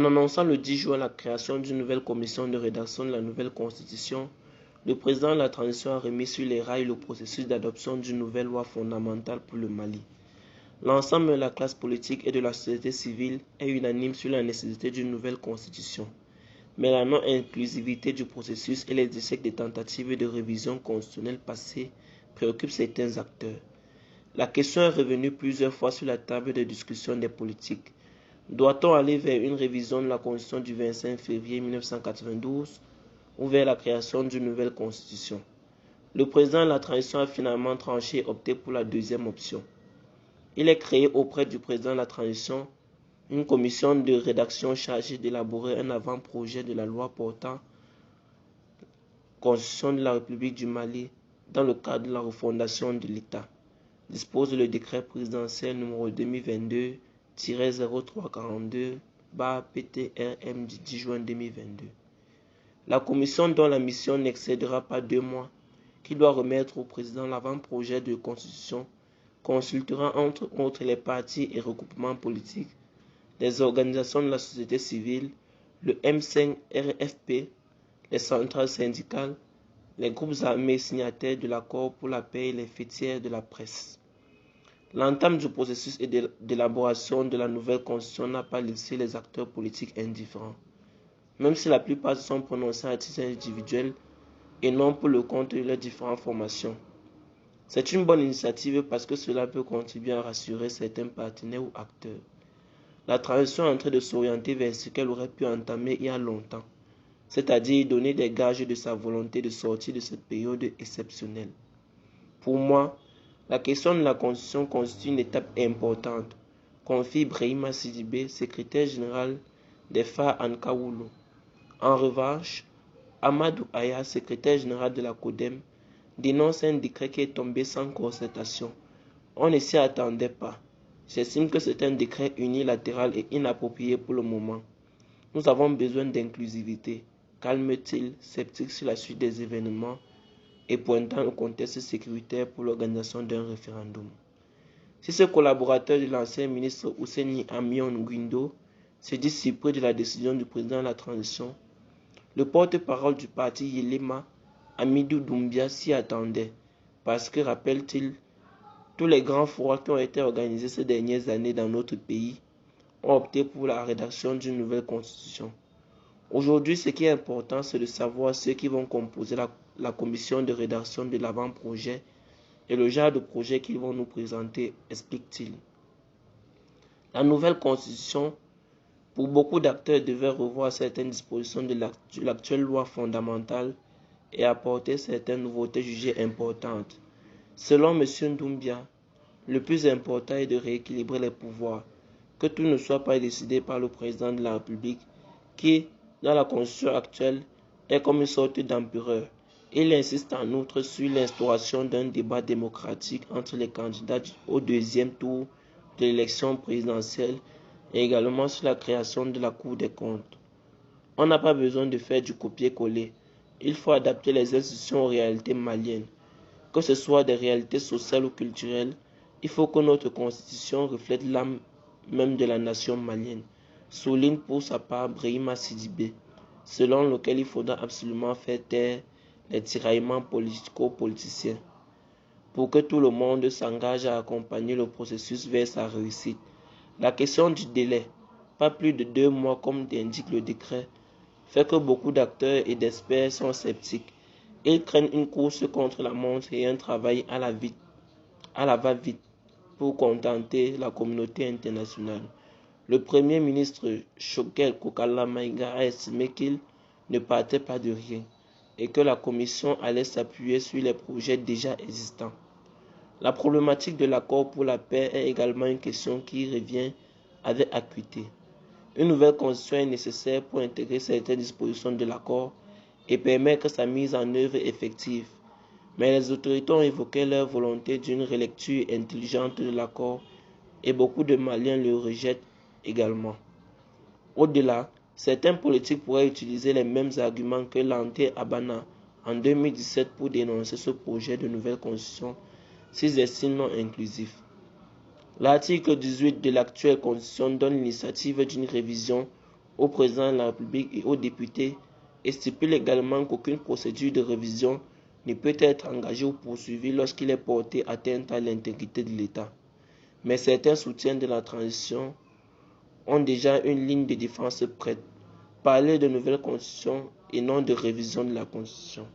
En annonçant le 10 juin la création d'une nouvelle commission de rédaction de la nouvelle constitution, le président de la transition a remis sur les rails le processus d'adoption d'une nouvelle loi fondamentale pour le Mali. L'ensemble de la classe politique et de la société civile est unanime sur la nécessité d'une nouvelle constitution. Mais la non-inclusivité du processus et les échecs des tentatives de révision constitutionnelle passées préoccupent certains acteurs. La question est revenue plusieurs fois sur la table de discussion des politiques. Doit-on aller vers une révision de la Constitution du 25 février 1992 ou vers la création d'une nouvelle Constitution? Le président de la transition a finalement tranché et opté pour la deuxième option. Il est créé auprès du président de la transition une commission de rédaction chargée d'élaborer un avant-projet de la loi portant Constitution de la République du Mali dans le cadre de la refondation de l'État, dispose le décret présidentiel numéro 2022-0342/PTRM du 10 juin 2022. La commission, dont la mission n'excédera pas 2 mois, qui doit remettre au président l'avant-projet de constitution, consultera entre autres les partis et regroupements politiques, les organisations de la société civile, le M5-RFP, les centrales syndicales, les groupes armés signataires de l'accord pour la paix et les fêtières de la presse. L'entame du processus d'élaboration de la nouvelle constitution n'a pas laissé les acteurs politiques indifférents, même si la plupart se sont prononcés à titre individuel et non pour le compte de leurs différentes formations. C'est une bonne initiative parce que cela peut contribuer à rassurer certains partenaires ou acteurs. La transition est en train de s'orienter vers ce qu'elle aurait pu entamer il y a longtemps, c'est-à-dire donner des gages de sa volonté de sortir de cette période exceptionnelle. Pour moi, la question de la Constitution constitue une étape importante, confie Brahima Sidibé, secrétaire général des FAR Ankaoulou. En revanche, Amadou Aya, secrétaire général de la CODEM, dénonce un décret qui est tombé sans concertation. On ne s'y attendait pas. J'estime que c'est un décret unilatéral et inapproprié pour le moment. Nous avons besoin d'inclusivité, calme-t-il, sceptique sur la suite des événements et pointant le contexte sécuritaire pour l'organisation d'un référendum. Si ce collaborateur de l'ancien ministre Ousseini Amion Guindo se dit surpris de la décision du président de la transition, le porte-parole du parti Yelema, Amidou Doumbia, s'y attendait, parce que, rappelle-t-il, tous les grands forums qui ont été organisés ces dernières années dans notre pays ont opté pour la rédaction d'une nouvelle constitution. Aujourd'hui, ce qui est important, c'est de savoir ceux qui vont composer la commission de rédaction de l'avant-projet et le genre de projet qu'ils vont nous présenter, explique-t-il. La nouvelle constitution, pour beaucoup d'acteurs, devait revoir certaines dispositions de l'actuelle loi fondamentale et apporter certaines nouveautés jugées importantes. Selon M. Doumbia, le plus important est de rééquilibrer les pouvoirs, que tout ne soit pas décidé par le président de la République, qui, dans la constitution actuelle, est comme une sorte d'empereur. Il insiste en outre sur l'instauration d'un débat démocratique entre les candidats au deuxième tour de l'élection présidentielle et également sur la création de la Cour des comptes. On n'a pas besoin de faire du copier-coller. Il faut adapter les institutions aux réalités maliennes. Que ce soit des réalités sociales ou culturelles, il faut que notre constitution reflète l'âme même de la nation malienne, souligne pour sa part Brahima Sidibé, selon lequel il faudra absolument faire taire les tiraillements politico-politiciens pour que tout le monde s'engage à accompagner le processus vers sa réussite. La question du délai, pas plus de 2 mois comme indique le décret, fait que beaucoup d'acteurs et d'experts sont sceptiques. Ils craignent une course contre la montre et un travail à la va-vite pour contenter la communauté internationale. Le Premier ministre Choguel Kokala Maïga a estimé qu'il ne partait pas de rien et que la Commission allait s'appuyer sur les projets déjà existants. La problématique de l'accord pour la paix est également une question qui revient avec acuité. Une nouvelle constitution est nécessaire pour intégrer certaines dispositions de l'accord et permettre sa mise en œuvre effective. Mais les autorités ont évoqué leur volonté d'une relecture intelligente de l'accord et beaucoup de Maliens le rejettent également. Au-delà, certains politiques pourraient utiliser les mêmes arguments que Lanté Abana en 2017 pour dénoncer ce projet de nouvelle constitution s'ils estiment non inclusif. L'article 18 de l'actuelle constitution donne l'initiative d'une révision au président de la République et aux députés et stipule également qu'aucune procédure de révision ne peut être engagée ou poursuivie lorsqu'il est porté atteinte à l'intégrité de l'État. Mais certains soutiens de la transition ont déjà une ligne de défense prête. Parler de nouvelle constitution et non de révision de la constitution.